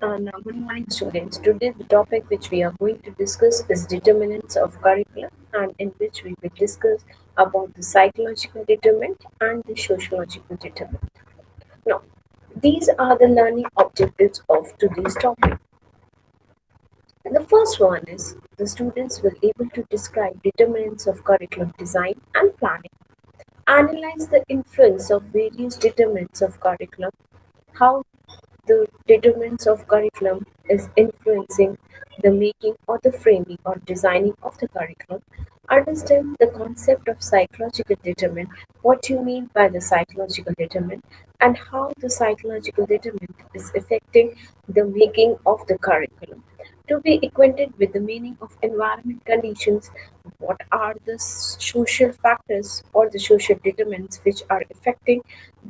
Good morning, students. Today, the topic which we are going to discuss is determinants of curriculum, and in which we will discuss about the psychological determinant and the sociological determinant. Now, these are the learning objectives of today's topic. The first one is the students will able to describe determinants of curriculum design and planning, analyze the influence of various determinants of curriculum, how the determinants of curriculum is influencing the making or the framing or designing of the curriculum. Understand the concept of psychological determinant, what you mean by the psychological determinant, and how the psychological determinant is affecting the making of the curriculum. To be acquainted with the meaning of environment conditions, what are the social factors or the social determinants which are affecting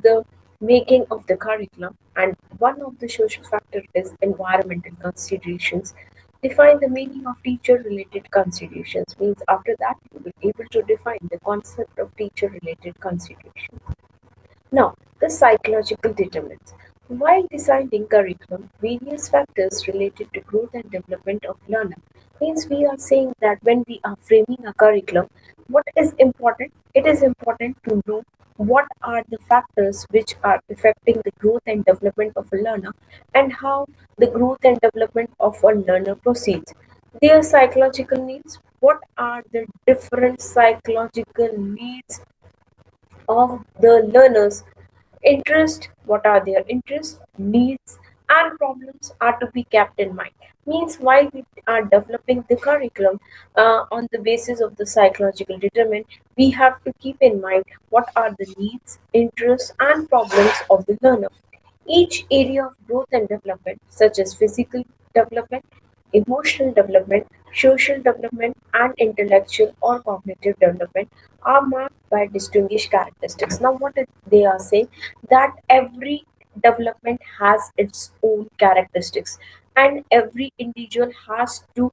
the making of the curriculum, and one of the social factor is environmental considerations. Define the meaning of teacher related considerations, means after that you will be able to define the concept of teacher related consideration. Now, the psychological determinants. While designing curriculum, various factors related to growth and development of learner, means we are saying that when we are framing a curriculum, what is important? It is important to know what are the factors which are affecting the growth and development of a learner, and how the growth and development of a learner proceeds. Their psychological needs. What are the different psychological needs of the learners? Interest, what are their interests, needs, and problems are to be kept in mind. Means while we are developing the curriculum on the basis of the psychological determinant, we have to keep in mind what are the needs, interests, and problems of the learner. Each area of growth and development, such as physical development, emotional development, social development, and intellectual or cognitive development, are marked by distinguished characteristics. Now, what they are saying that every development has its own characteristics, and every individual has to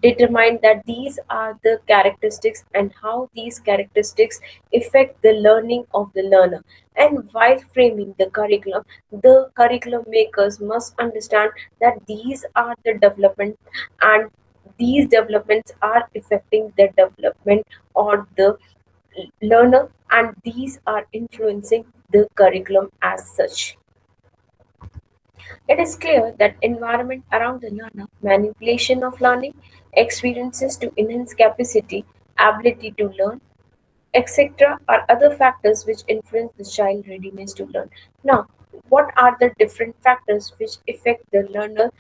determine that these are the characteristics and how these characteristics affect the learning of the learner. And while framing the curriculum makers must understand that these are the development, and these developments are affecting the development or the learner, and these are influencing the curriculum as such. It is clear that environment around the learner, manipulation of learning, experiences to enhance capacity, ability to learn, etc., are other factors which influence the child readiness to learn. Now, what are the different factors which affect the learner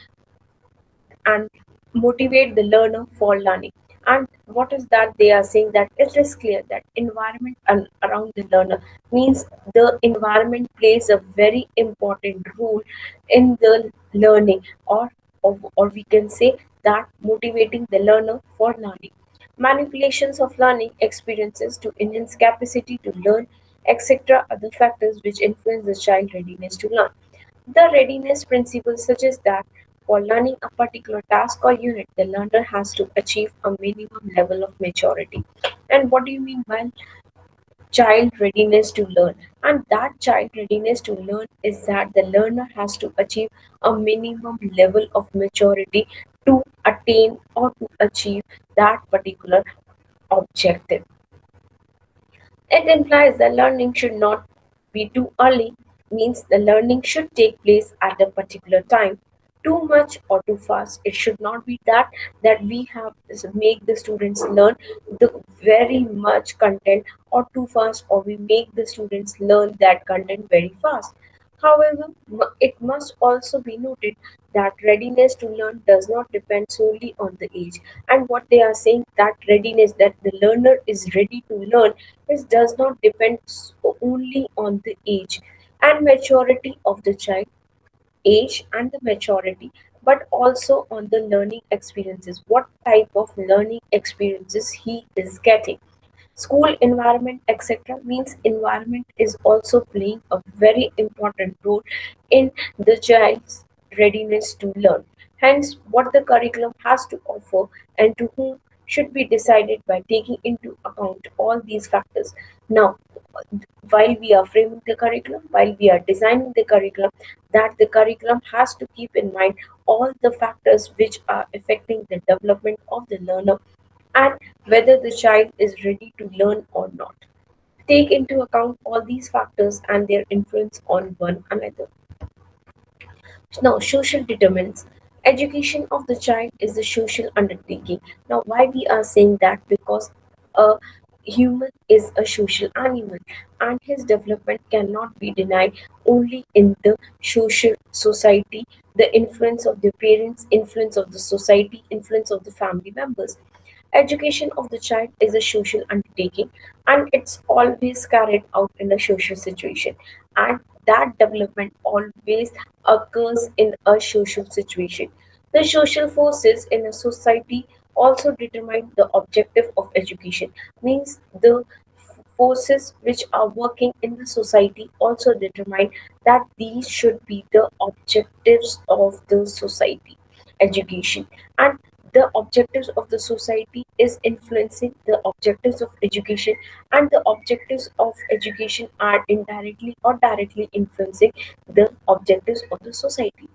and motivate the learner for learning? And what is that they are saying that it is clear that environment and around the learner, means the environment plays a very important role in the learning, or we can say that motivating the learner for learning. Manipulations of learning experiences to enhance capacity to learn, etc., other factors which influence the child readiness to learn. The readiness principle suggests that for learning a particular task or unit, the learner has to achieve a minimum level of maturity. And what do you mean by child readiness to learn? And that child readiness to learn is that the learner has to achieve a minimum level of maturity to attain or to achieve that particular objective. It implies that learning should not be too early, means the learning should take place at a particular time. Too much or too fast. It should not be that we have to make the students learn the very much content, or too fast, or we make the students learn that content very fast. However, it must also be noted that readiness to learn does not depend solely on the age. And what they are saying, that readiness, that the learner is ready to learn, this does not depend only on the age and maturity of the child, age and the maturity, but also on the learning experiences, what type of learning experiences he is getting. School environment, etc., means environment is also playing a very important role in the child's readiness to learn. Hence, what the curriculum has to offer and to whom should be decided by taking into account all these factors. Now, while we are framing the curriculum, while we are designing the curriculum, that the curriculum has to keep in mind all the factors which are affecting the development of the learner and whether the child is ready to learn or not. Take into account all these factors and their influence on one another. Now, social determinants. Education of the child is a social undertaking. Now, why we are saying that? Because a human is a social animal and his development cannot be denied only in the social society, the influence of the parents, influence of the society, influence of the family members. Education of the child is a social undertaking and it's always carried out in a social situation. And that development always occurs in a social situation. The social forces in a society also determine the objective of education, means the forces which are working in the society also determine that these should be the objectives of the society education, and the objectives of the society is influencing the objectives of education, and the objectives of education are indirectly or directly influencing the objectives of the society.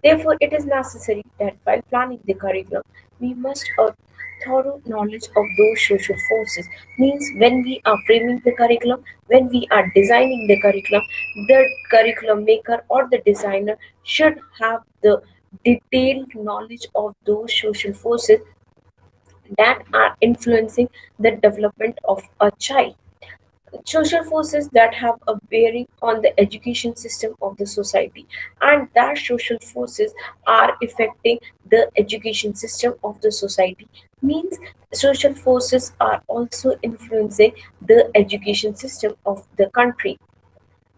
Therefore, it is necessary that while planning the curriculum, we must have thorough knowledge of those social forces. Means when we are framing the curriculum, when we are designing the curriculum maker or the designer should have the detailed knowledge of those social forces that are influencing the development of a child. Social forces that have a bearing on the education system of the society, and that social forces are affecting the education system of the society, means social forces are also influencing the education system of the country.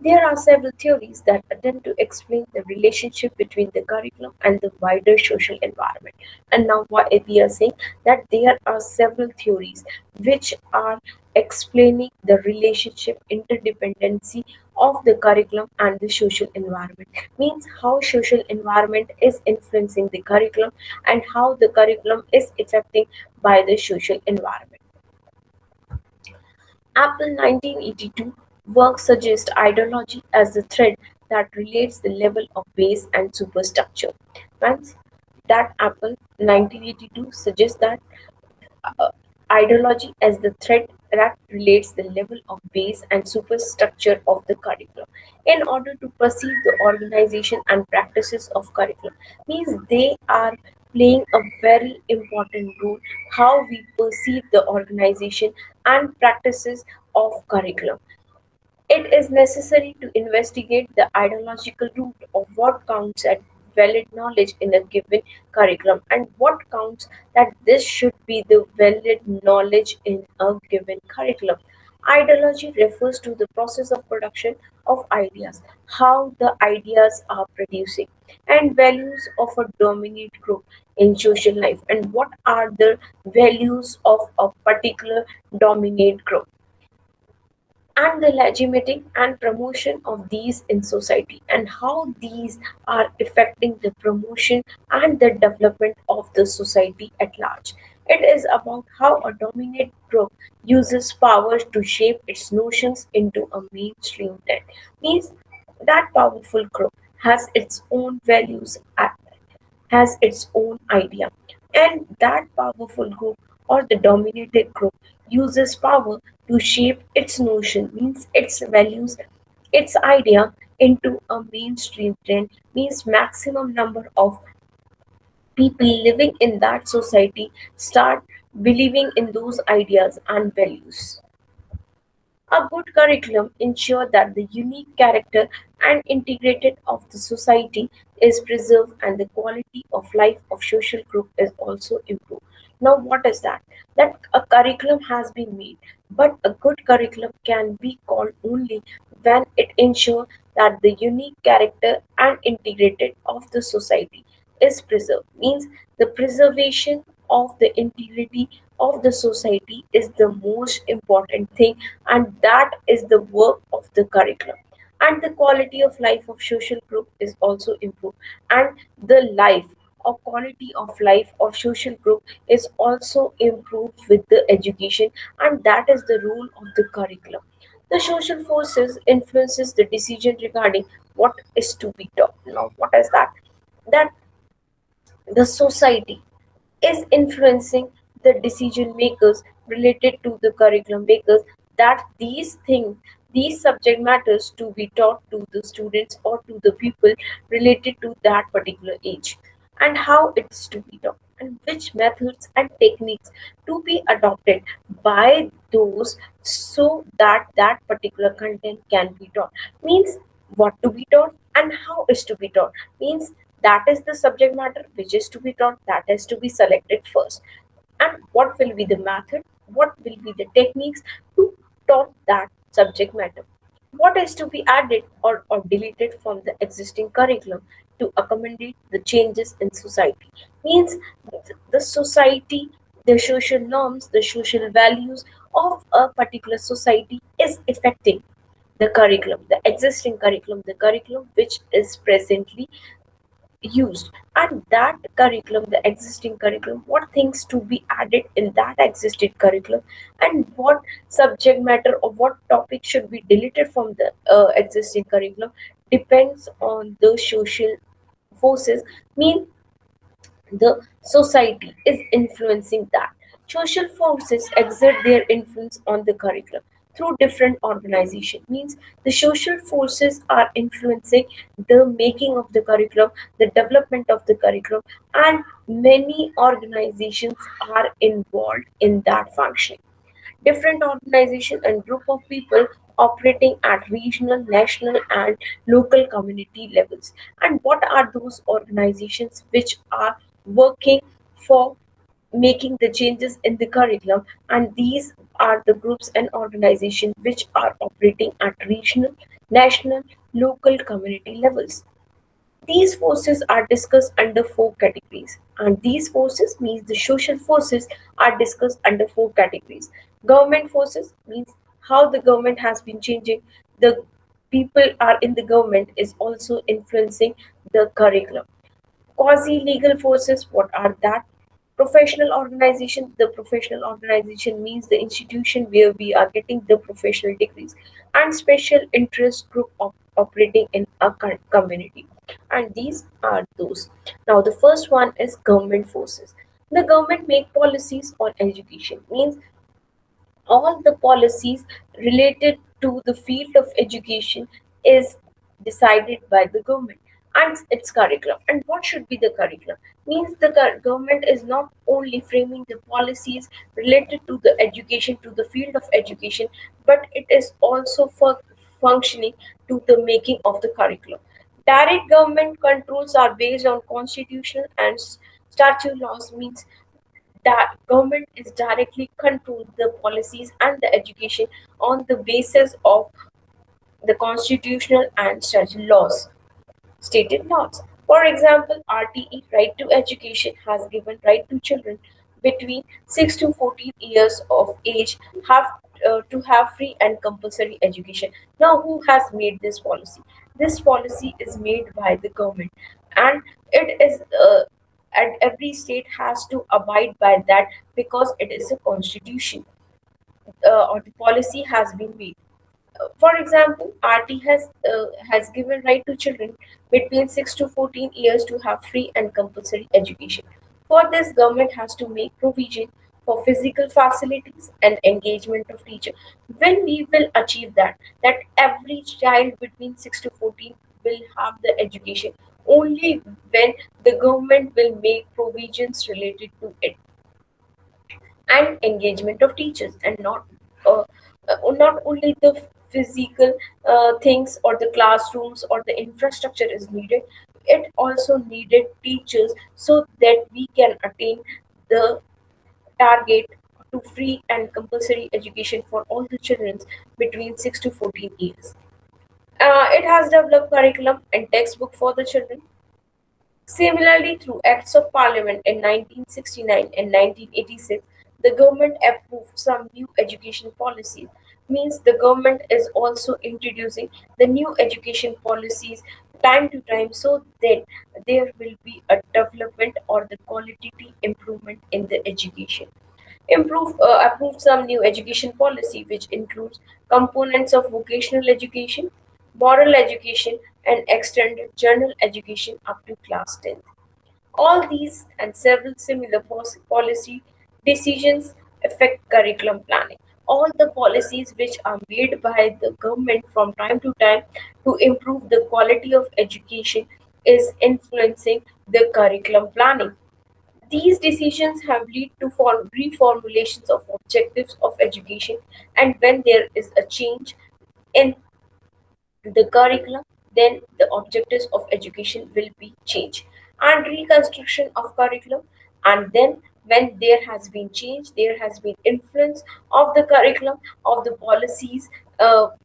There are several theories that attempt to explain the relationship between the curriculum and the wider social environment. And now, what we are saying that there are several theories which are explaining the relationship, interdependency of the curriculum and the social environment. Means how social environment is influencing the curriculum and how the curriculum is affecting by the social environment. Apple 1982 work suggests ideology as the thread that relates the level of base and superstructure. Once that Apple 1982 suggests that uh, ideology as the thread that relates the level of base and superstructure of the curriculum in order to perceive the organization and practices of curriculum, means they are playing a very important role how we perceive the organization and practices of curriculum. It is necessary to investigate the ideological root of what counts as valid knowledge in a given curriculum and what counts that this should be the valid knowledge in a given curriculum. Ideology refers to the process of production of ideas, how the ideas are producing, and values of a dominant group in social life, and what are the values of a particular dominant group, and the legitimating and promotion of these in society, and how these are affecting the promotion and the development of the society at large. It is about how a dominant group uses power to shape its notions into a mainstream trend. Means that powerful group has its own values, has its own idea, and that powerful group or the dominated group uses power to shape its notion, means its values, its idea into a mainstream trend, means maximum number of people living in that society start believing in those ideas and values. A good curriculum ensures that the unique character and integrated of the society is preserved and the quality of life of social group is also improved. Now, what is that? That a curriculum has been made, but a good curriculum can be called only when it ensures that the unique character and integrated of the society is preserved. Means the preservation of the integrity of the society is the most important thing, and that is the work of the curriculum, and the quality of life of social group is also improved, and the life or quality of life of social group is also improved with the education, and that is the role of the curriculum. The social forces influences the decision regarding what is to be taught. Now, what is that? That the society is influencing the decision makers related to the curriculum, because that these things, these subject matters to be taught to the students or to the people related to that particular age, and how it's to be taught, and which methods and techniques to be adopted by those, so that that particular content can be taught. Means what to be taught and how is to be taught. Means that is the subject matter which is to be taught, that is to be selected first, and what will be the method, what will be the techniques to taught that subject matter, what is to be added or deleted from the existing curriculum to accommodate the changes in society. Means the society, the social norms, the social values of a particular society is affecting the curriculum, the existing curriculum, the curriculum which is presently used, and that curriculum, the existing curriculum, what things to be added in that existing curriculum, and what subject matter or what topic should be deleted from the existing curriculum, depends on the social forces. Mean the society is influencing that. Social forces exert their influence on the curriculum through different organizations. Means the social forces are influencing the making of the curriculum, the development of the curriculum, and many organizations are involved in that function. Different organization and group of people operating at regional, national, and local community levels. And what are those organizations which are working for making the changes in the curriculum? And these are the groups and organizations which are operating at regional, national, local community levels. These forces are discussed under four categories, and these forces means the social forces are discussed under four categories. Government forces means how the government has been changing. The people are in the government is also influencing the curriculum. Quasi-legal forces, what are that? Professional organization. The professional organization means the institution where we are getting the professional degrees, and special interest group operating in a community. And these are those. Now, the first one is government forces. The government make policies on education. Means all the policies related to the field of education is decided by the government and its curriculum. And what should be the curriculum? Means the government is not only framing the policies related to the education, to the field of education, but it is also for functioning to the making of the curriculum. Direct government controls are based on constitutional and statute laws. Means that government is directly control the policies and the education on the basis of the constitutional and such laws, stated laws. For example, RTE, Right to Education, has given right to children between 6 to 14 years of age have to have free and compulsory education. Now, who has made this policy? This policy is made by the government, and it is and every state has to abide by that, because it is a constitution, or the policy has been made. For example, RT has given right to children between 6 to 14 years to have free and compulsory education. For this, government has to make provision for physical facilities and engagement of teacher. When we will achieve that every child between 6 to 14 will have the education, only when the government will make provisions related to it, and engagement of teachers, and not only the physical things or the classrooms or the infrastructure is needed, it also needed teachers, so that we can attain the target to free and compulsory education for all the children between 6 to 14 years. It has developed curriculum and textbook for the children. Similarly, through Acts of Parliament in 1969 and 1986, the government approved some new education policies. Means the government is also introducing the new education policies time to time, so then there will be a development or the qualitative improvement in the education. Approve some new education policy which includes components of vocational education, moral education, and extended general education up to class 10th. All these and several similar policy decisions affect curriculum planning. All the policies which are made by the government from time to time to improve the quality of education is influencing the curriculum planning. These decisions have led to reformulations of objectives of education, and when there is a change in the curriculum, then the objectives of education will be changed. And reconstruction of curriculum, and then when there has been change, there has been influence of the curriculum, of the policies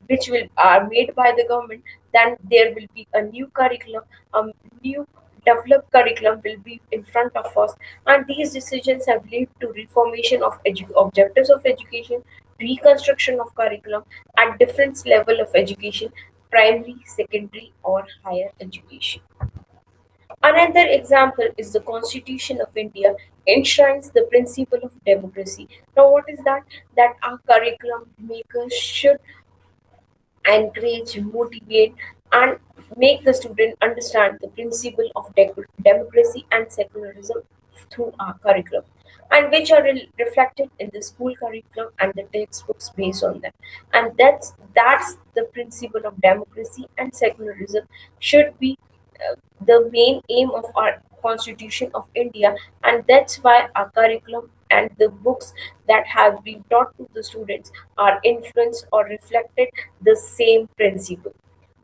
which will are made by the government, then there will be a new curriculum, a new developed curriculum will be in front of us, and these decisions have led to reformation of objectives of education, reconstruction of curriculum at different level of education, primary, secondary, or higher education. Another example is the Constitution of India enshrines the principle of democracy. Now, what is that? That our curriculum makers should encourage, motivate, and make the student understand the principle of democracy and secularism through our curriculum, and which are reflected in the school curriculum and the textbooks based on them. And that's the principle of democracy and secularism should be the main aim of our Constitution of India, and that's why our curriculum and the books that have been taught to the students are influenced or reflected the same principle.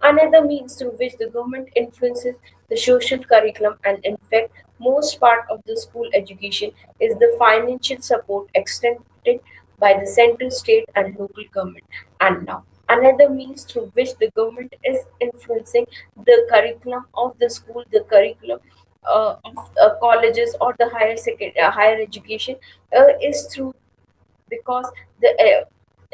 Another means through which the government influences the social curriculum and in fact most part of the school education is the financial support extended by the central, state and local government. And now another means through which the government is influencing the curriculum of the school, the curriculum of colleges or the higher education is through because the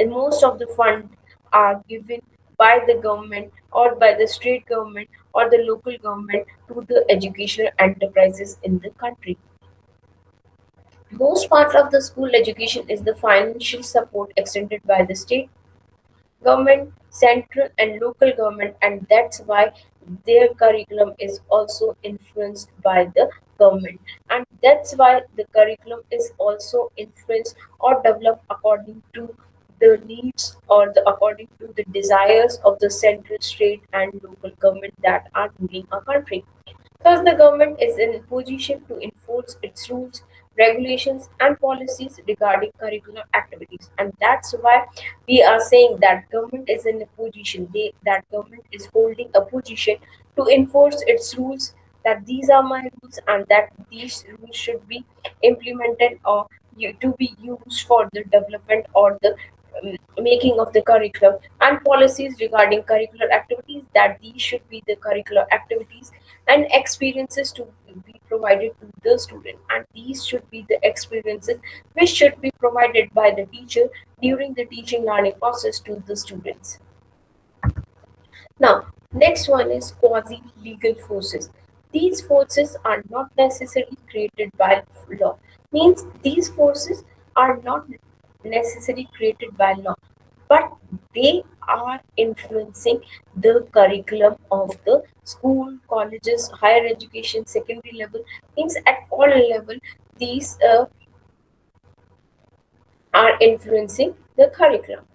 most of the fund are given by the government or by the state government or the local government to the educational enterprises in the country. Most part of the school education is the financial support extended by the state government, central and local government, and that's why their curriculum is also influenced by the government, and that's why the curriculum is also influenced or developed according to the needs or the according to the desires of the central, state, and local government that are ruling a country. Thus, the government is in position to enforce its rules, regulations, and policies regarding curricular activities, and that's why we are saying that government is in a position. That government is holding a position to enforce its rules. That these are my rules, and that these rules should be implemented or to be used for the development or the making of the curriculum and policies regarding curricular activities, that these should be the curricular activities and experiences to be provided to the student, and these should be the experiences which should be provided by the teacher during the teaching learning process to the students. Now, next one is quasi legal forces. These forces are not necessarily created by law. Means these forces are not necessarily created by law, but they are influencing the curriculum of the school, colleges, higher education, secondary level. Means at all level, these are influencing the curriculum.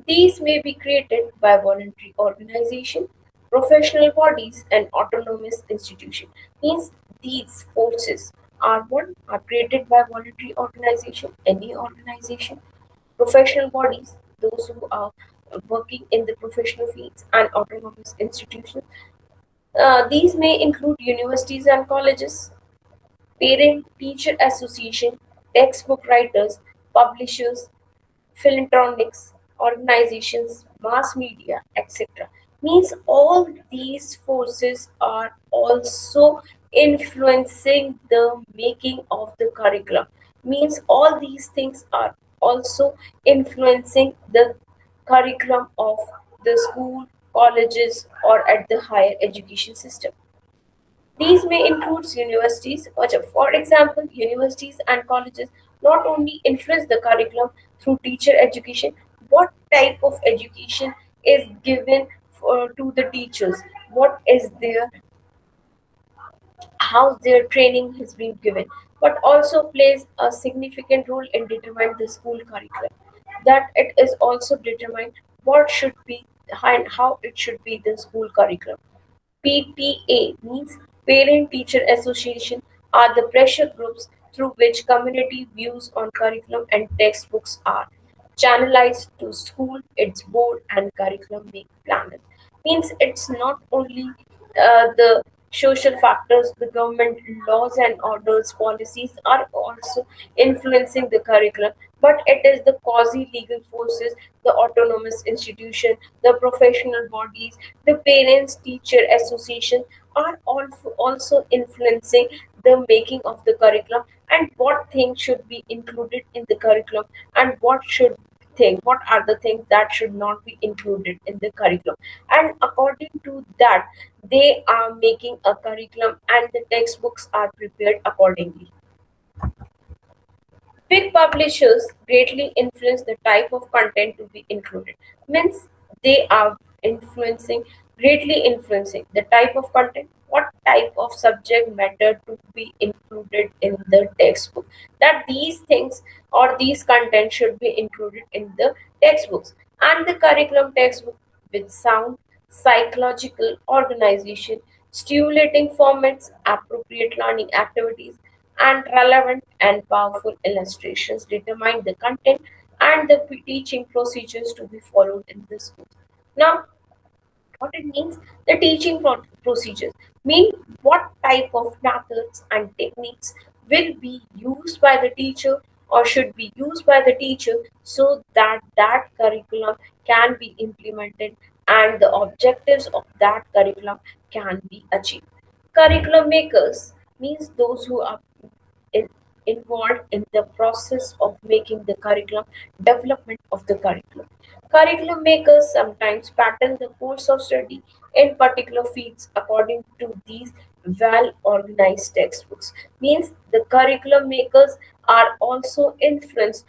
These may be created by voluntary organization, professional bodies, and autonomous institution. Means these forces are what are created by voluntary organization, any organization, professional bodies, those who are working in the professional fields, and autonomous institutions. These may include universities and colleges, parent teacher association, textbook writers, publishers, philanthropics, organizations, mass media, etc. Means all these forces are also influencing the making of the curriculum. Means all these things are also influencing the curriculum of the school, colleges, or at the higher education system. These may include universities, or for example, universities and colleges not only influence the curriculum through teacher education, what type of education is given to the teachers, what is their how their training has been given, but also plays a significant role in determining the school curriculum. That it is also determined what should be and how it should be the school curriculum. PTA means Parent Teacher Association are the pressure groups through which community views on curriculum and textbooks are channelized to school, its board and curriculum make planners. Means it's not only the social factors, the government laws and orders, policies are also influencing the curriculum, but it is the quasi legal forces, the autonomous institution, the professional bodies, the parents teacher association are also influencing the making of the curriculum and what things should be included in the curriculum and what are the things that should not be included in the curriculum, and according to that they are making a curriculum and the textbooks are prepared accordingly. Big publishers greatly influence the type of content to be included. Means they are greatly influencing the type of content, what type of subject matter to be included in the textbook. That these things or these content should be included in the textbooks and the curriculum textbook with sound, psychological organization, stimulating formats, appropriate learning activities and relevant and powerful illustrations determine the content and the teaching procedures to be followed in the school. Now, what it means, the teaching procedures mean what type of methods and techniques will be used by the teacher or should be used by the teacher so that that curriculum can be implemented and the objectives of that curriculum can be achieved. Curriculum makers means those who are in, involved in the process of making the curriculum, development of the curriculum. Curriculum makers sometimes pattern the course of study in particular fields according to these well organized textbooks. Means the curriculum makers are also influenced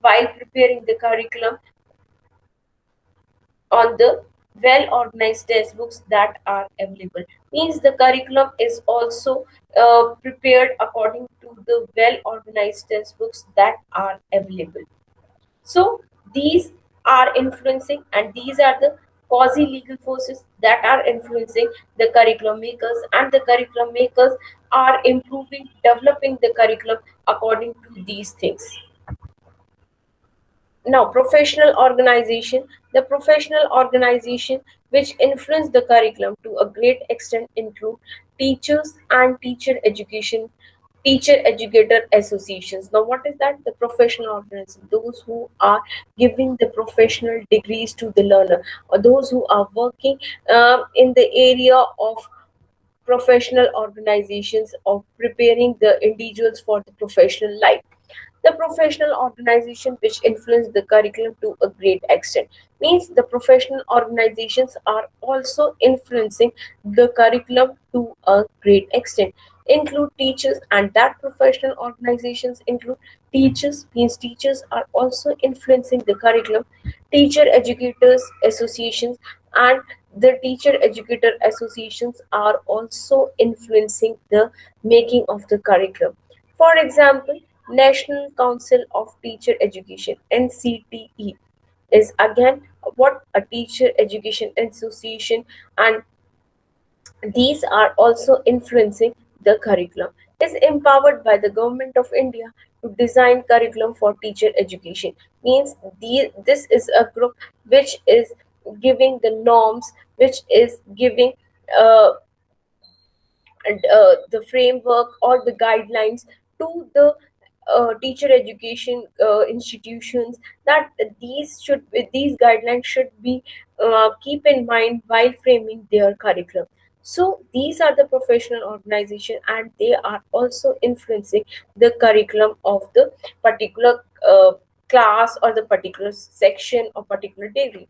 while preparing the curriculum on the well organized textbooks that are available. Means the curriculum is also prepared according to the well organized textbooks that are available. So these are influencing and these are the quasi legal forces that are influencing the curriculum makers, and the curriculum makers are improving developing the curriculum according to these things. Now, professional organization. The professional organization which influence the curriculum to a great extent include teachers and teacher educator associations. Now, what is that? The professional organization, those who are giving the professional degrees to the learner, or those who are working in the area of professional organizations of preparing the individuals for the professional life. The professional organization which influence the curriculum to a great extent means the professional organizations are also influencing the curriculum to a great extent. Include teachers, and that professional organizations include teachers means teachers are also influencing the curriculum. Teacher educators associations and the teacher educator associations are also influencing the making of the curriculum. For example, National Council of Teacher Education (NCTE) is again what a teacher education association, and these are also influencing the curriculum. Is empowered by the government of India to design curriculum for teacher education. Means this is a group which is giving the norms, which is giving uh, the framework or the guidelines to the teacher education institutions, that these guidelines should be keep in mind while framing their curriculum. So these are the professional organization and they are also influencing the curriculum of the particular class or the particular section or particular degree.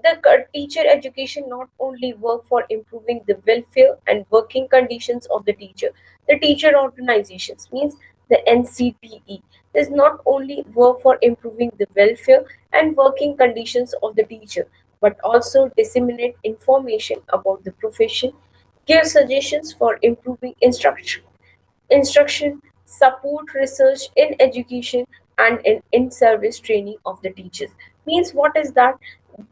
The teacher education not only work for improving the welfare and working conditions of the teacher organizations means the NCTE does not only work for improving the welfare and working conditions of the teacher, but also disseminate information about the profession, give suggestions for improving instruction, support research in education, and in-service training of the teachers. Means what is that?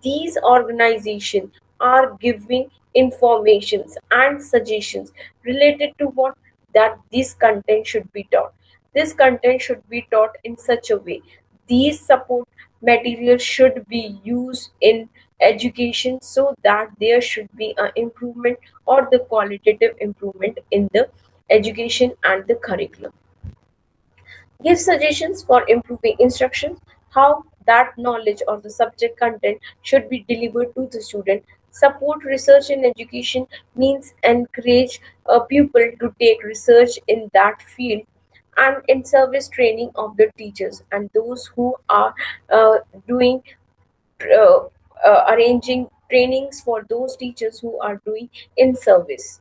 These organizations are giving informations and suggestions related to what that this content should be taught. This content should be taught in such a way. These support materials should be used in education so that there should be an improvement or the qualitative improvement in the education and the curriculum. Give suggestions for improving instruction, how that knowledge or the subject content should be delivered to the student. Support research in education means encourage a pupil to take research in that field, and in service training of the teachers and those who are doing uh, arranging trainings for those teachers who are doing in service.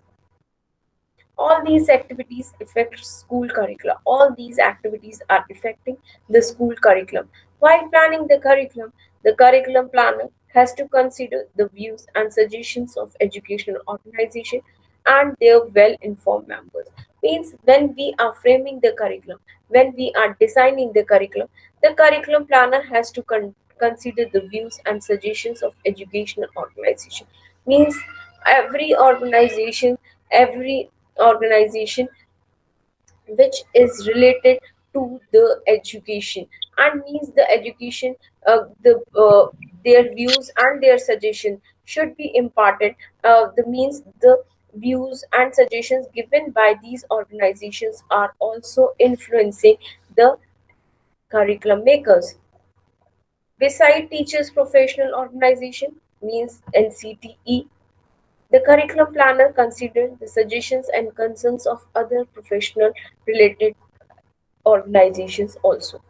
All these activities affect school curricula. All these activities are affecting the school curriculum. While planning the curriculum planner has to consider the views and suggestions of educational organization and their well-informed members. Means when we are framing the curriculum, when we are designing the curriculum planner has to consider the views and suggestions of educational organization. Means every organization which is related to the education and means the education their views and their suggestion should be imparted, the means the views and suggestions given by these organizations are also influencing the curriculum makers. Beside teachers professional organization means NCTE, the curriculum planner considers the suggestions and concerns of other professional related organizations also.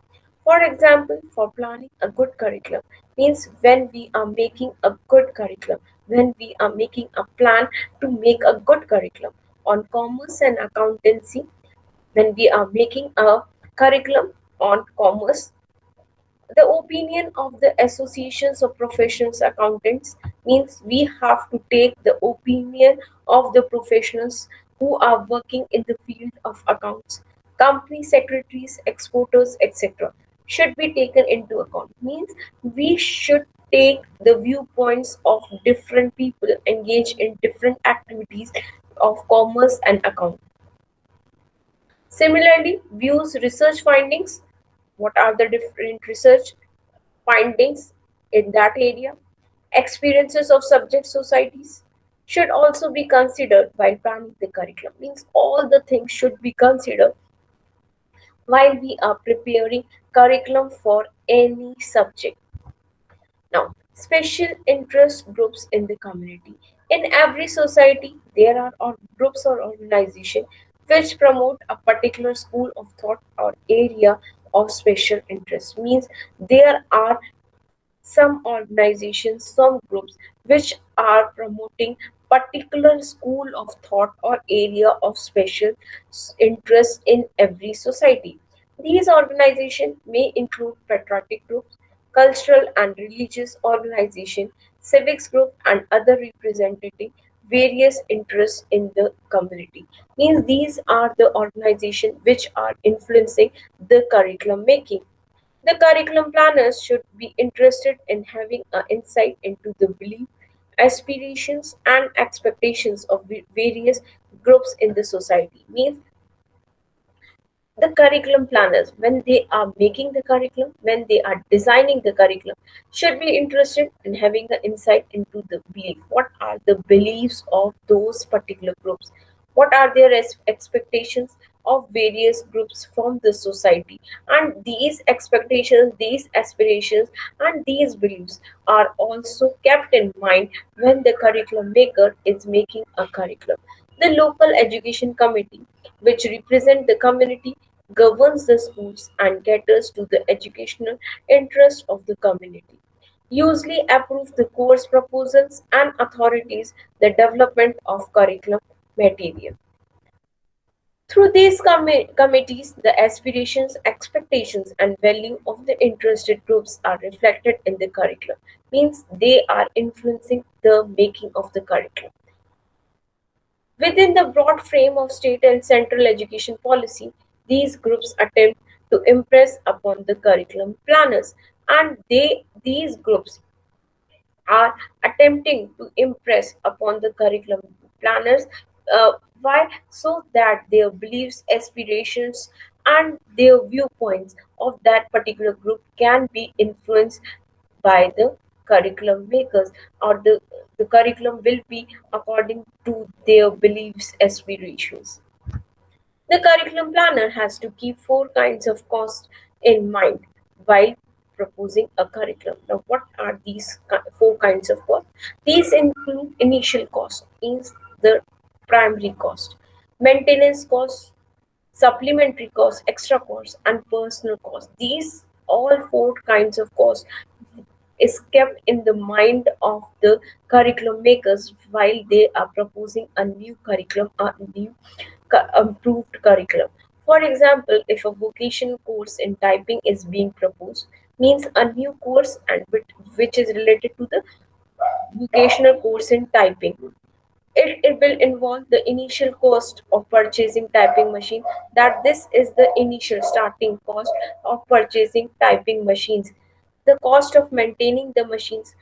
For example, for planning a good curriculum means when we are making a good curriculum, when we are making a plan to make a good curriculum on commerce and accountancy, when we are making a curriculum on commerce, the opinion of the associations of professionals accountants means we have to take the opinion of the professionals who are working in the field of accounts, company secretaries, exporters, etc. should be taken into account. Means we should take the viewpoints of different people engaged in different activities of commerce and account. Similarly, views research findings. What are the different research findings in that area? Experiences of subject societies should also be considered while planning the curriculum. Means all the things should be considered while we are preparing curriculum for any subject. Now, special interest groups in the community. In every society, there are groups or organizations which promote a particular school of thought or area of special interest. Means there are some organizations, some groups which are promoting particular school of thought or area of special interest in every society. These organizations may include patriotic groups, cultural and religious organizations, civics group, and other representing various interests in the community. Means these are the organizations which are influencing the curriculum making. The curriculum planners should be interested in having an insight into the belief, aspirations, and expectations of various groups in the society. Means the curriculum planners, when they are making the curriculum, when they are designing the curriculum, should be interested in having the insight into the belief. What are the beliefs of those particular groups? What are their expectations of various groups from the society? And these expectations, these aspirations, and these beliefs are also kept in mind when the curriculum maker is making a curriculum. The local education committee, which represent the community, governs the schools and caters to the educational interest of the community. usually approve the course proposals and authorities the development of curriculum material. Through these committees, the aspirations, expectations, and value of the interested groups are reflected in the curriculum. Means they are influencing the making of the curriculum. Within the broad frame of state and central education policy, these groups attempt to impress upon the curriculum planners, and these groups are attempting to impress upon the curriculum planners. Why? So that their beliefs, aspirations, and their viewpoints of that particular group can be influenced by the curriculum makers, or the curriculum will be according to their beliefs, aspirations. The curriculum planner has to keep four kinds of costs in mind while proposing a curriculum. Now, what are these four kinds of costs? These include initial cost, is the primary cost, maintenance cost, supplementary costs, extra costs, and personal costs. These all four kinds of costs is kept in the mind of the curriculum makers while they are proposing a new curriculum or new improved curriculum. For example, if a vocation course in typing is being proposed, means a new course and which is related to the vocational course in typing. It will involve the initial cost of purchasing typing machine, that this is the initial starting cost of purchasing typing machines. The cost of maintaining the machines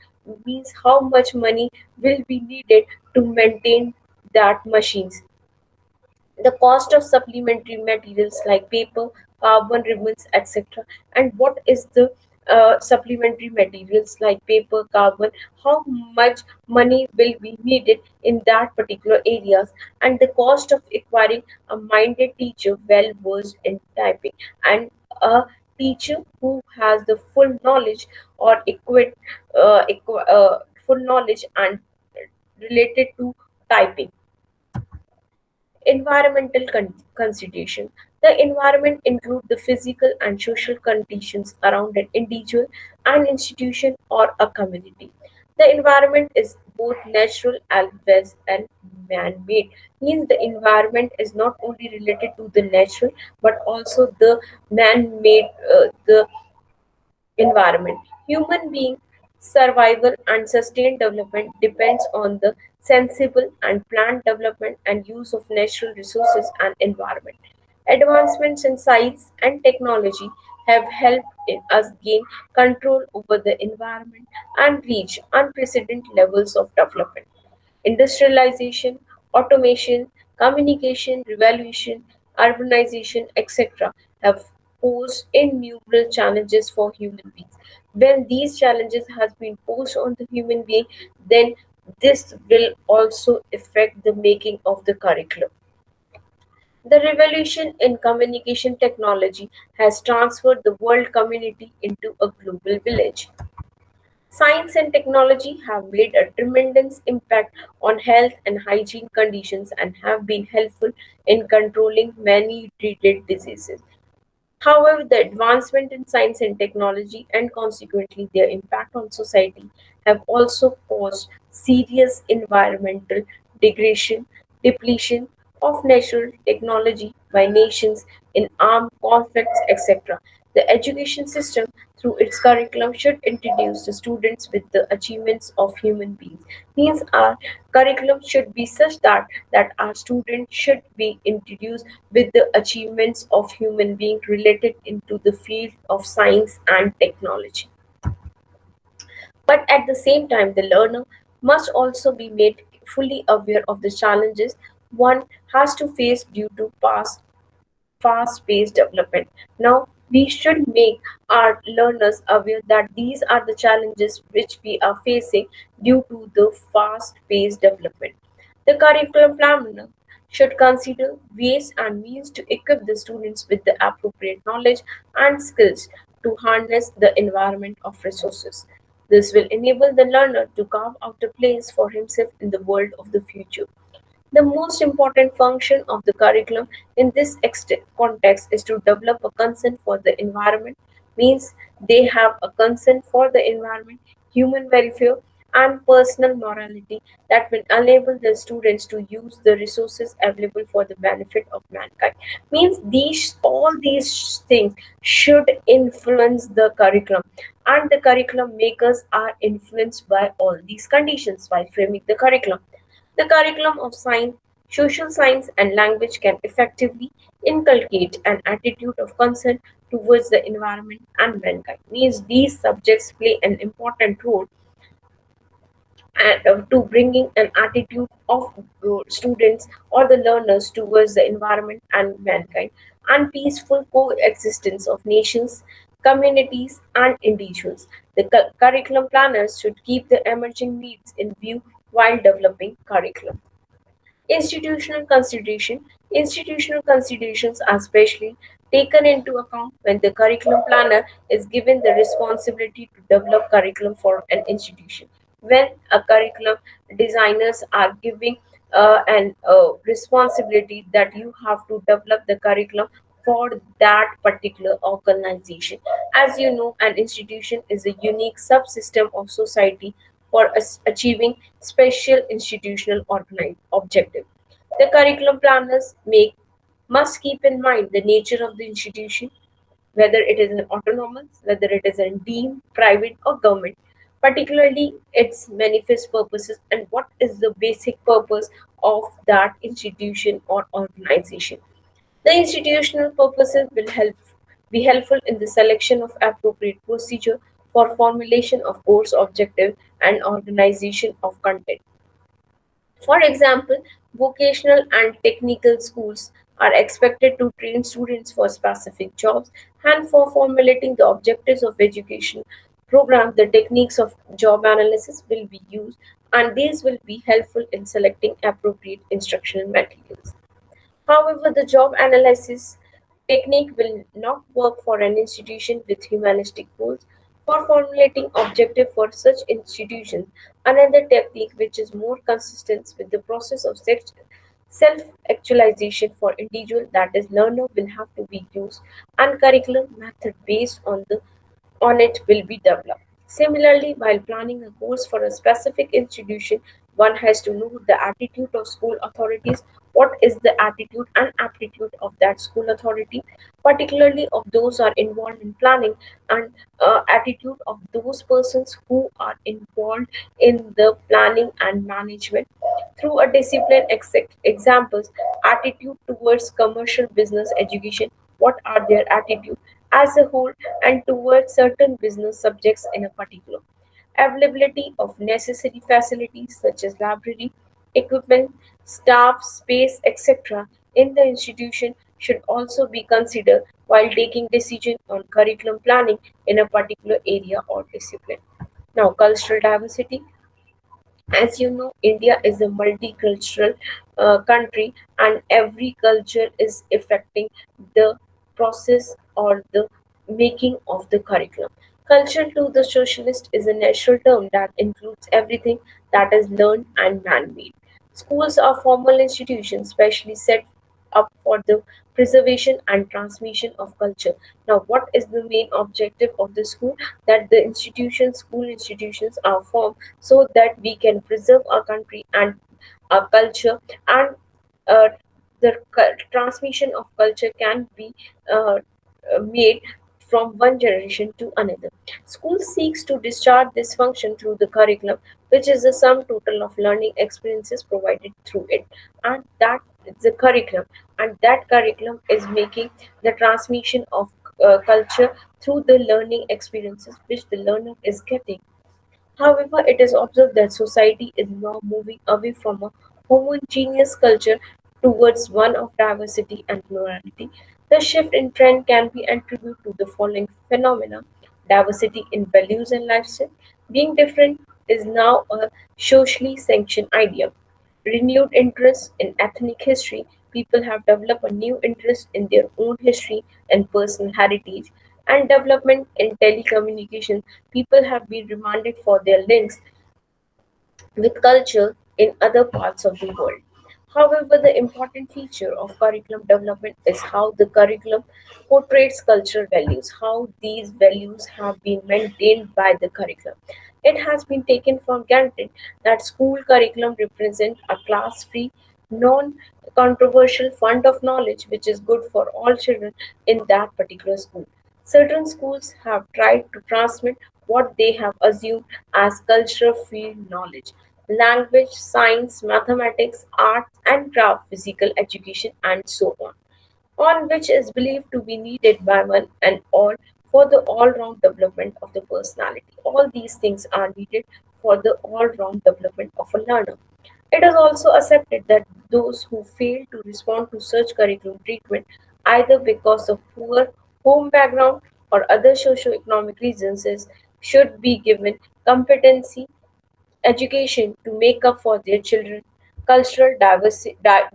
means how much money will be needed to maintain that machines. The cost of supplementary materials like paper, carbon ribbons, etc. And what is the supplementary materials like paper, carbon, how much money will be needed in that particular areas, and the cost of acquiring a minded teacher well versed in typing, and a teacher who has the full knowledge or full knowledge and related to typing. Environmental consideration. The environment includes the physical and social conditions around an individual, an institution, or a community. The environment is both natural as well as man-made. Means the environment is not only related to the natural but also the man-made, the environment. Human being survival and sustained development depends on the sensible and planned development and use of natural resources and environment. Advancements in science and technology have helped us gain control over the environment and reach unprecedented levels of development. Industrialization, automation, communication, revolution, urbanization, etc., have posed innumerable challenges for human beings. When these challenges has been posed on the human being, then this will also affect the making of the curriculum. The revolution in communication technology has transferred the world community into a global village. Science and technology have made a tremendous impact on health and hygiene conditions and have been helpful in controlling many dreaded diseases. However, the advancement in science and technology and consequently their impact on society have also caused serious environmental degradation, depletion of natural technology by nations in armed conflicts, etc. The education system, through its curriculum, should introduce the students with the achievements of human beings. Means our curriculum should be such that our students should be introduced with the achievements of human beings related into the field of science and technology. But at the same time, the learner must also be made fully aware of the challenges one has to face due to past fast-paced development. Now, we should make our learners aware that these are the challenges which we are facing due to the fast-paced development. The curriculum planner should consider ways and means to equip the students with the appropriate knowledge and skills to harness the environment of resources. This will enable the learner to carve out a place for himself in the world of the future. The most important function of the curriculum in this context is to develop a concern for the environment, means they have a concern for the environment, human welfare, and personal morality that will enable the students to use the resources available for the benefit of mankind. Means these all these things should influence the curriculum, and the curriculum makers are influenced by all these conditions while framing the curriculum. The curriculum of science, social science, and language can effectively inculcate an attitude of concern towards the environment and mankind. Means these subjects play an important role and to bringing an attitude of students or the learners towards the environment and mankind, and peaceful coexistence of nations, communities, and individuals. The curriculum planners should keep the emerging needs in view while developing curriculum. Institutional considerations are specially taken into account when the curriculum planner is given the responsibility to develop curriculum for an institution. When a curriculum designers are giving an responsibility that you have to develop the curriculum for that particular organization. As you know, an institution is a unique subsystem of society for achieving special institutional objective. The curriculum planners make must keep in mind the nature of the institution, whether it is an autonomous, whether it is a deemed, private, or government, particularly its manifest purposes and what is the basic purpose of that institution or organization. The institutional purposes will be helpful in the selection of appropriate procedure for formulation of course objective and organization of content. For example, vocational and technical schools are expected to train students for specific jobs, and for formulating the objectives of education program, the techniques of job analysis will be used, and these will be helpful in selecting appropriate instructional materials. However, the job analysis technique will not work for an institution with humanistic goals. For formulating objective for such institutions, another technique which is more consistent with the process of self-actualization for individual, that is learner, will have to be used, and curriculum method based on it will be developed. Similarly, while planning a course for a specific institution, one has to know the attitude of school authorities, what is the attitude and aptitude of that school authority, particularly of those are involved in planning, and attitude of those persons who are involved in the planning and management through a discipline. Examples: attitude towards commercial business education, what are their attitude as a whole and towards certain business subjects in a particular. Availability of necessary facilities such as library, equipment, staff, space, etc. in the institution should also be considered while taking decision on curriculum planning in a particular area or discipline. Now, cultural diversity. As you know, India is a multicultural country, and every culture is affecting the process or the making of the curriculum. Culture to the socialist is a natural term that includes everything that is learned and man-made. Schools are formal institutions specially set up for the preservation and transmission of culture. Now, what is the main objective of the school? That the school institutions are formed so that we can preserve our country and our culture, and uh, the transmission of culture can be uh, made from one generation to another. School seeks to discharge this function through the curriculum, which is the sum total of learning experiences provided through it, and that is the curriculum, and that curriculum is making the transmission of culture through the learning experiences which the learner is getting. However, it is observed that society is now moving away from a homogeneous culture towards one of diversity and plurality. The shift in trend can be attributed to the following phenomena: diversity in values and lifestyle. Being different is now a socially sanctioned idea. Renewed interest in ethnic history. People have developed a new interest in their own history and personal heritage. And development in telecommunication. People have been reminded for their links with culture in other parts of the world. However, the important feature of curriculum development is how the curriculum portrays cultural values, how these values have been maintained by the curriculum. It has been taken for granted that school curriculum represent a class-free, non-controversial fund of knowledge which is good for all children in that particular school. Certain schools have tried to transmit what they have assumed as cultural field knowledge, language, science, mathematics, arts and craft, physical education, and so on which is believed to be needed by one and all for the all-round development of the personality. All these things are needed for the all-round development of a learner. It is also accepted that those who fail to respond to such curriculum treatment, either because of poor home background or other socio-economic reasons, should be given competency education to make up for their children's cultural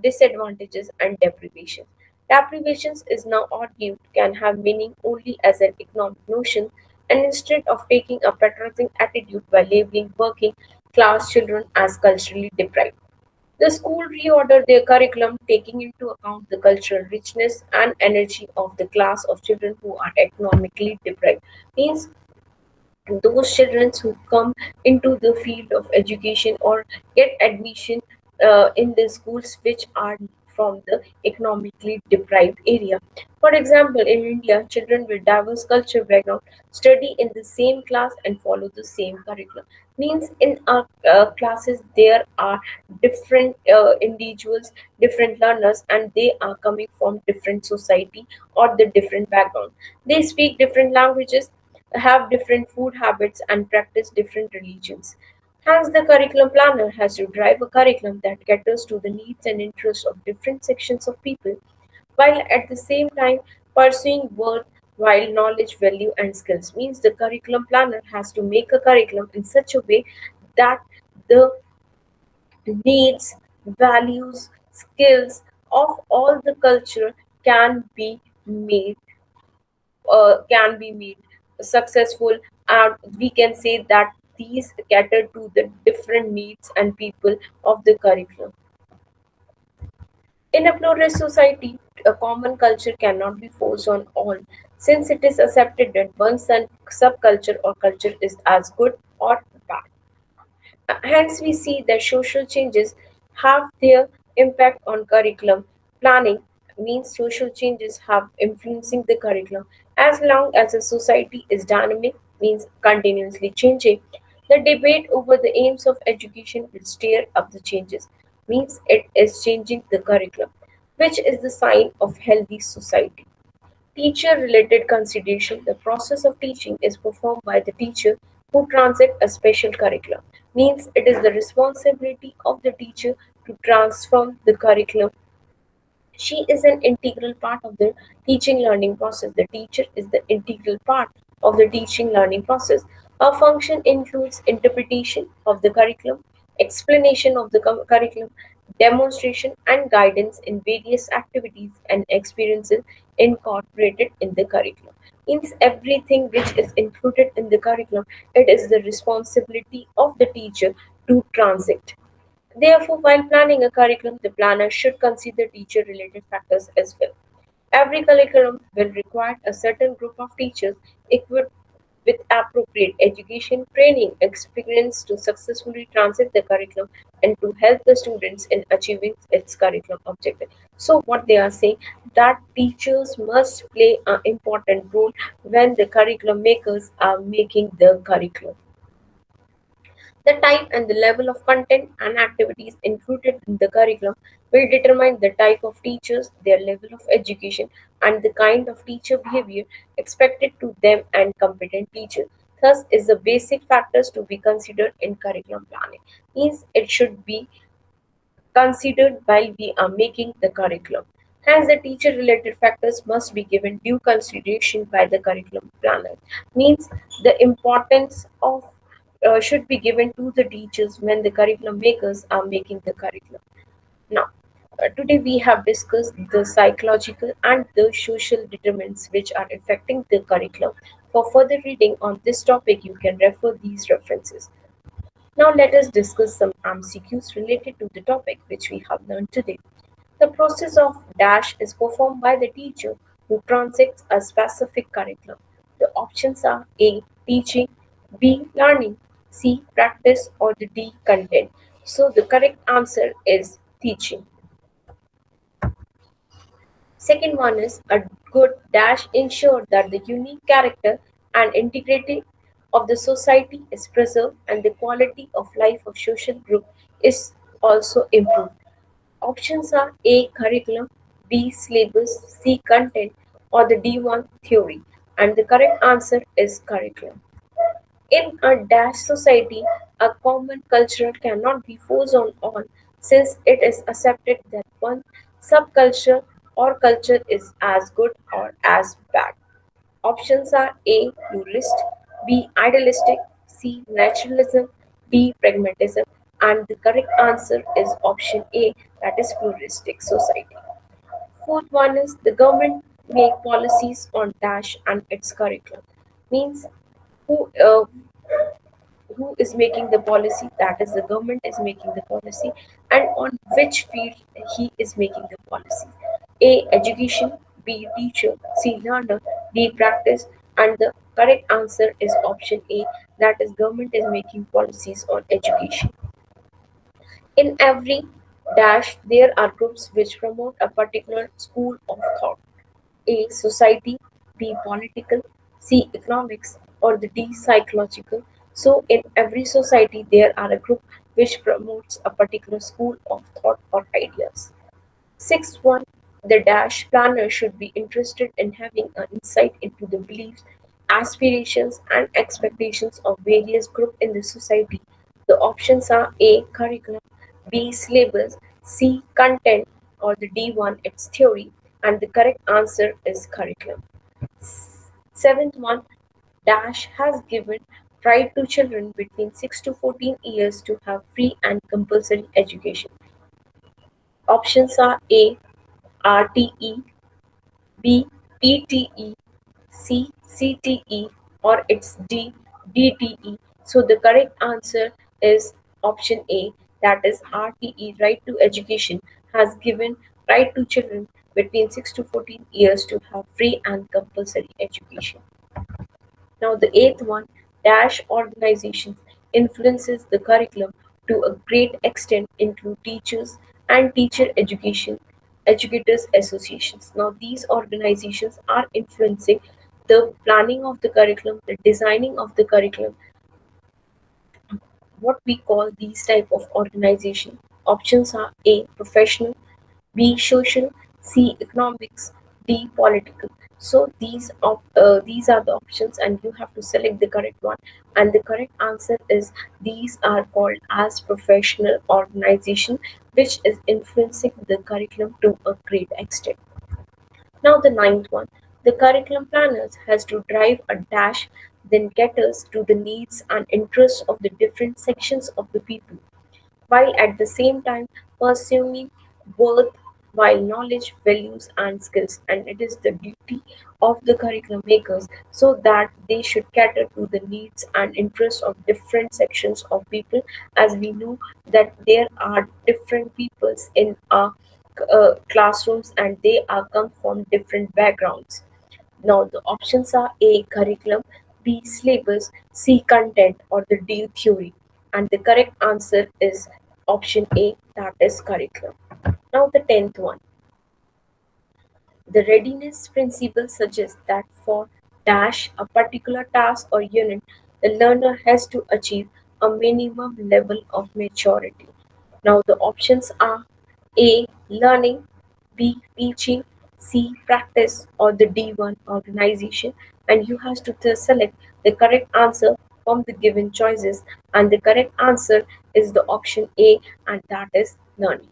disadvantages and deprivations. Deprivations is now argued can have meaning only as an economic notion, and instead of taking a patronizing attitude by labeling working class children as culturally deprived. The school reordered their curriculum taking into account the cultural richness and energy of the class of children who are economically deprived. Means those children who come into the field of education or get admission in the schools which are from the economically deprived area. For example, in India, children with diverse culture background study in the same class and follow the same curriculum. Means in our classes there are different individuals, different learners, and they are coming from different society or the different background. They speak different languages, have different food habits, and practice different religions. Hence, the curriculum planner has to drive a curriculum that caters to the needs and interests of different sections of people, while at the same time pursuing worth while knowledge, value, and skills. Means the curriculum planner has to make a curriculum in such a way that the needs, values, skills of all the culture can be made can be made successful, and we can say that these cater to the different needs and people of the curriculum. In a pluralist society, a common culture cannot be forced on all, since it is accepted that one subculture or culture is as good or bad. Hence, we see that social changes have their impact on curriculum planning. Means social changes have influencing the curriculum. As long as a society is dynamic, means continuously changing, the debate over the aims of education will stir up the changes. Means it is changing the curriculum, which is the sign of healthy society. Teacher-related consideration: the process of teaching is performed by the teacher who transit a special curriculum. Means it is the responsibility of the teacher to transform the curriculum. She is an integral part of the teaching learning process. The teacher is the integral part of the teaching learning process. Her function includes interpretation of the curriculum, explanation of the curriculum, demonstration, and guidance in various activities and experiences incorporated in the curriculum. Means everything which is included in the curriculum, it is the responsibility of the teacher to transit. Therefore, while planning a curriculum, the planner should consider teacher-related factors as well. Every curriculum will require a certain group of teachers equipped with appropriate education, training, experience to successfully transit the curriculum and to help the students in achieving its curriculum objective. So, what they are saying that teachers must play an important role when the curriculum makers are making the curriculum. The type and the level of content and activities included in the curriculum will determine the type of teachers, their level of education, and the kind of teacher behavior expected to them and competent teachers. Thus, is the basic factors to be considered in curriculum planning. Means it should be considered while we are making the curriculum. Hence, the teacher-related factors must be given due consideration by the curriculum planner. Means the importance of should be given to the teachers when the curriculum makers are making the curriculum. Now, today we have discussed the psychological and the social determinants which are affecting the curriculum. For further reading on this topic, you can refer these references. Now let us discuss some MCQs related to the topic which we have learned today. The process of dash is performed by the teacher who transects a specific curriculum. The options are A. Teaching, B. Learning, C. Practice, or the D. Content. So the correct answer is teaching. Second one is a good dash ensure that the unique character and integrity of the society is preserved and the quality of life of social group is also improved. Options are A. Curriculum, B. Syllabus, C. Content, or the D1 theory. And the correct answer is curriculum. In a dash society, a common culture cannot be forced on all, since it is accepted that one subculture or culture is as good or as bad. Options are A. Pluralist, B. Idealistic, C. Naturalism, D. Pragmatism, and the correct answer is option A, that is pluralistic society. Fourth one is the government make policies on dash and its curriculum. Means who uh, who is making the policy, that is the government is making the policy, and on which field he is making the policy. A. Education, B. Teacher, C. Learner, D. Practice, and the correct answer is option A, that is government is making policies on education. In every dash there are groups which promote a particular school of thought. A. Society, B. Political, C. Economics, or the D. Psychological. So, in every society, there are a group which promotes a particular school of thought or ideas. Sixth one, the dash planner should be interested in having an insight into the beliefs, aspirations, and expectations of various groups in the society. The options are A. Curriculum, B. Syllabus, C. Content, or the D1 its theory, and the correct answer is curriculum. Seventh one, dash has given right to children between 6 to 14 years to have free and compulsory education. Options are A. RTE, B. PTE, C. CTE, or it's D. DTE. So the correct answer is option A, that is RTE, right to education, has given right to children between 6 to 14 years to have free and compulsory education. Now the eighth one, dash organizations influences the curriculum to a great extent include teachers and teacher education, educators associations. Now these organizations are influencing the planning of the curriculum, the designing of the curriculum, what we call these type of organization. Options are A. Professional, B. Social, C. Economics, D. Political. So these are the options, and you have to select the correct one. And the correct answer is these are called as professional organization, which is influencing the curriculum to a great extent. Now the ninth one, the curriculum planners has to drive a dash, then caters to the needs and interests of the different sections of the people while at the same time pursuing worthwhile knowledge, values, and skills. And it is the duty of the curriculum makers so that they should cater to the needs and interests of different sections of people, as we know that there are different peoples in our classrooms and they are come from different backgrounds. Now the options are A. Curriculum, B. Syllabus, C. Content, or the D. Theory. And the correct answer is option A, that is curriculum. Now the tenth one. The readiness principle suggests that for dash a particular task or unit, the learner has to achieve a minimum level of maturity. Now the options are A. Learning, B. Teaching, C. Practice, or the D1 organization. And you have to select the correct answer from the given choices. And the correct answer is the option A, and that is learning.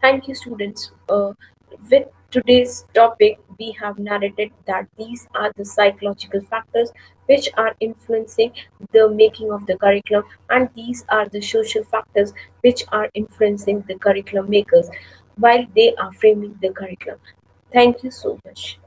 Thank you, students. With today's topic, we have narrated that these are the psychological factors which are influencing the making of the curriculum, and these are the social factors which are influencing the curriculum makers while they are framing the curriculum. Thank you so much.